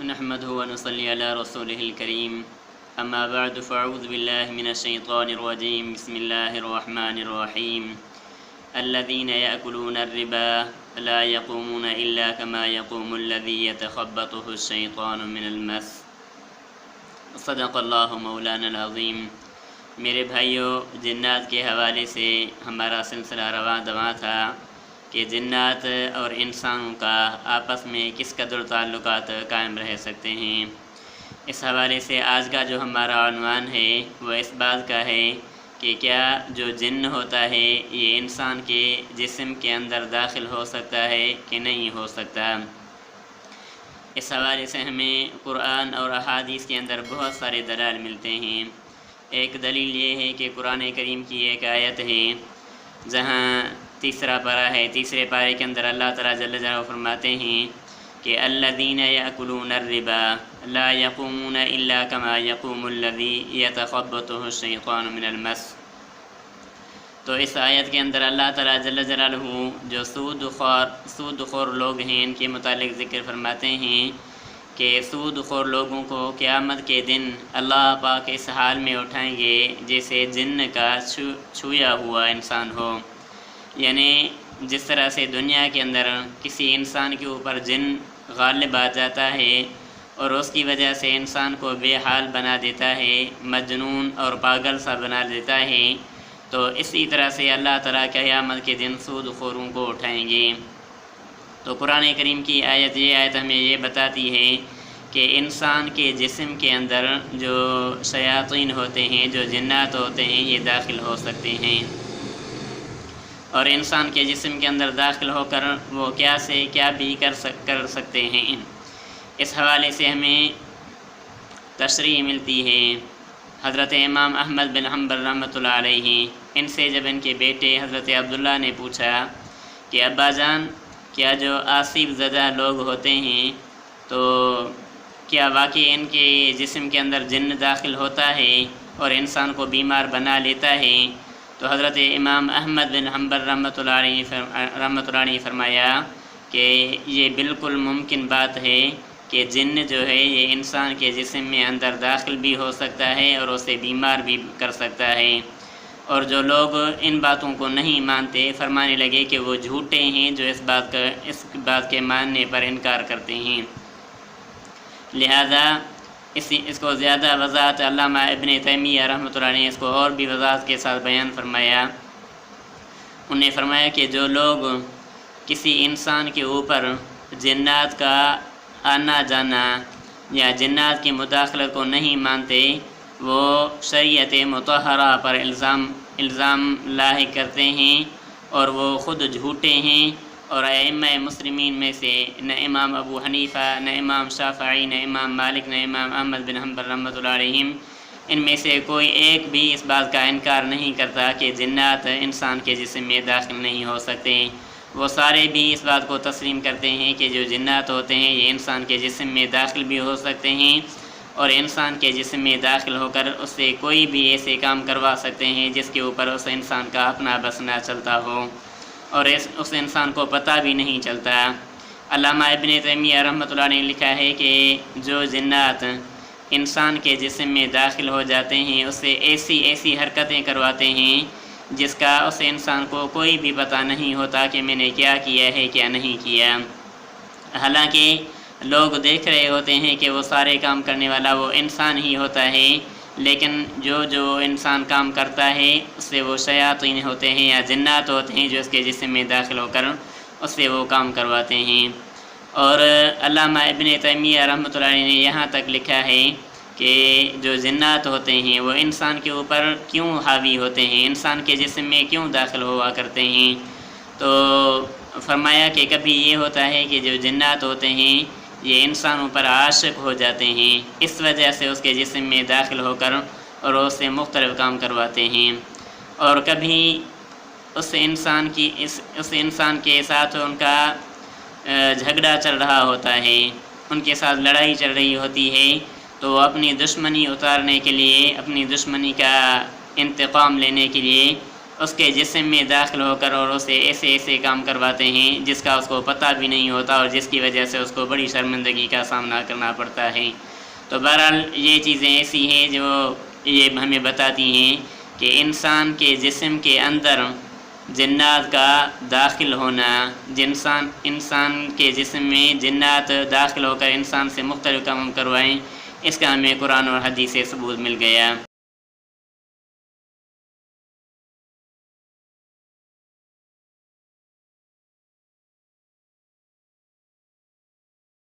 نحمده ونصلي على رسوله الكريم اما بعد فاعوذ بالله من الشيطان الرجيم بسم الله الرحمن الرحيم الذين يأكلون الربا لا يقومون إلا كما يقوم الذي يتخبطه الشيطان من المس صدق اللہ مولانا العظیم۔ میرے بھائیوں، جنات کے حوالے سے ہمارا سلسلہ رواں دواں تھا کہ جنات اور انسانوں کا آپس میں کس قدر تعلقات قائم رہ سکتے ہیں۔ اس حوالے سے آج کا جو ہمارا عنوان ہے وہ اس بات کا ہے کہ کیا جو جن ہوتا ہے یہ انسان کے جسم کے اندر داخل ہو سکتا ہے کہ نہیں ہو سکتا۔ اس حوالے سے ہمیں قرآن اور احادیث کے اندر بہت سارے دلائل ملتے ہیں۔ ایک دلیل یہ ہے کہ قرآن کریم کی ایک آیت ہے جہاں تیسرا پارہ ہے، تیسرے پارے کے اندر اللہ تعالیٰ جل جلالہ فرماتے ہیں کہ الذین یأکلون الربا لا یقومون الا کما یقوم الذی یتخبطہ الشیطان من المس۔ تو اس آیت کے اندر اللہ تعالیٰ جل جلالہ جو سود خور لوگ ہیں ان کے متعلق ذکر فرماتے ہیں کہ سود خور لوگوں کو قیامت کے دن اللہ پاک اس حال میں اٹھائیں گے جیسے جن کا چھویا ہوا انسان ہو، یعنی جس طرح سے دنیا کے اندر کسی انسان کے اوپر جن غالب آ جاتا ہے اور اس کی وجہ سے انسان کو بے حال بنا دیتا ہے، مجنون اور پاگل سا بنا دیتا ہے، تو اسی طرح سے اللہ تعالیٰ قیامت کے دن سود خوروں کو اٹھائیں گے۔ تو قرآن کریم کی یہ آیت ہمیں یہ بتاتی ہے کہ انسان کے جسم کے اندر جو شیاطین ہوتے ہیں، جو جنات ہوتے ہیں، یہ داخل ہو سکتے ہیں، اور انسان کے جسم کے اندر داخل ہو کر وہ کیا بھی کر سکتے ہیں۔ اس حوالے سے ہمیں تشریح ملتی ہے۔ حضرت امام احمد بن حنبل رحمۃ اللہ علیہ، ان سے جب ان کے بیٹے حضرت عبداللہ نے پوچھا کہ ابا جان، کیا جو آصف زدہ لوگ ہوتے ہیں تو کیا واقعی ان کے جسم کے اندر جن داخل ہوتا ہے اور انسان کو بیمار بنا لیتا ہے؟ تو حضرت امام احمد بن حنبل رحمۃ اللہ علیہ فرمایا کہ یہ بالکل ممکن بات ہے کہ جن جو ہے یہ انسان کے جسم میں اندر داخل بھی ہو سکتا ہے اور اسے بیمار بھی کر سکتا ہے۔ اور جو لوگ ان باتوں کو نہیں مانتے فرمانے لگے کہ وہ جھوٹے ہیں جو اس بات کے ماننے پر انکار کرتے ہیں۔ لہذا اس کو زیادہ وضاحت علامہ ابن تیمیہ رحمۃ اللہ نے اس کو اور بھی وضاحت کے ساتھ بیان فرمایا۔ انہوں نے فرمایا کہ جو لوگ کسی انسان کے اوپر جنات کا آنا جانا یا جنات کی مداخلت کو نہیں مانتے، وہ شریعت مطہرہ پر الزام لاحق کرتے ہیں اور وہ خود جھوٹے ہیں۔ اور ائمہ مسلمین میں سے نہ امام ابو حنیفہ، نہ امام شافعی، نہ امام مالک، نہ امام احمد بن حنبل رحمۃ اللہ علیہم، ان میں سے کوئی ایک بھی اس بات کا انکار نہیں کرتا کہ جنات انسان کے جسم میں داخل نہیں ہو سکتے۔ وہ سارے بھی اس بات کو تسلیم کرتے ہیں کہ جو جنات ہوتے ہیں یہ انسان کے جسم میں داخل بھی ہو سکتے ہیں اور انسان کے جسم میں داخل ہو کر اس سے کوئی بھی ایسے کام کروا سکتے ہیں جس کے اوپر اس انسان کا اپنا بس نہ چلتا ہو اور اس انسان کو پتہ بھی نہیں چلتا۔ علامہ ابن تیمیہ رحمۃ اللہ نے لکھا ہے کہ جو جنات انسان کے جسم میں داخل ہو جاتے ہیں اس سے ایسی حرکتیں کرواتے ہیں جس کا اس انسان کو کوئی بھی پتہ نہیں ہوتا کہ میں نے کیا کیا ہے کیا نہیں کیا۔ حالانکہ لوگ دیکھ رہے ہوتے ہیں کہ وہ سارے کام کرنے والا وہ انسان ہی ہوتا ہے، لیکن جو انسان کام کرتا ہے اس سے وہ شیاطین ہوتے ہیں یا جنات ہوتے ہیں جو اس کے جسم میں داخل ہو کر اس سے وہ کام کرواتے ہیں۔ اور علامہ ابن تیمیہ رحمۃ اللہ علیہ نے یہاں تک لکھا ہے کہ جو جنات ہوتے ہیں وہ انسان کے اوپر کیوں حاوی ہوتے ہیں، انسان کے جسم میں کیوں داخل ہوا کرتے ہیں؟ تو فرمایا کہ کبھی یہ ہوتا ہے کہ جو جنات ہوتے ہیں یہ انسانوں پر عاشق ہو جاتے ہیں، اس وجہ سے اس کے جسم میں داخل ہو کر اور اس سے مختلف کام کرواتے ہیں۔ اور کبھی اس انسان کے ساتھ ان کا جھگڑا چل رہا ہوتا ہے، ان کے ساتھ لڑائی چل رہی ہوتی ہے، تو وہ اپنی دشمنی اتارنے کے لیے، اپنی دشمنی کا انتقام لینے کے لیے اس کے جسم میں داخل ہو کر اور اسے ایسے ایسے کام کرواتے ہیں جس کا اس کو پتہ بھی نہیں ہوتا اور جس کی وجہ سے اس کو بڑی شرمندگی کا سامنا کرنا پڑتا ہے۔ تو بہرحال یہ چیزیں ایسی ہیں جو یہ ہمیں بتاتی ہیں کہ انسان کے جسم کے اندر جنات کا داخل ہونا، انسان کے جسم میں جنات داخل ہو کر انسان سے مختلف کام کروائیں، اس کا ہمیں قرآن اور حدیث سے ثبوت مل گیا۔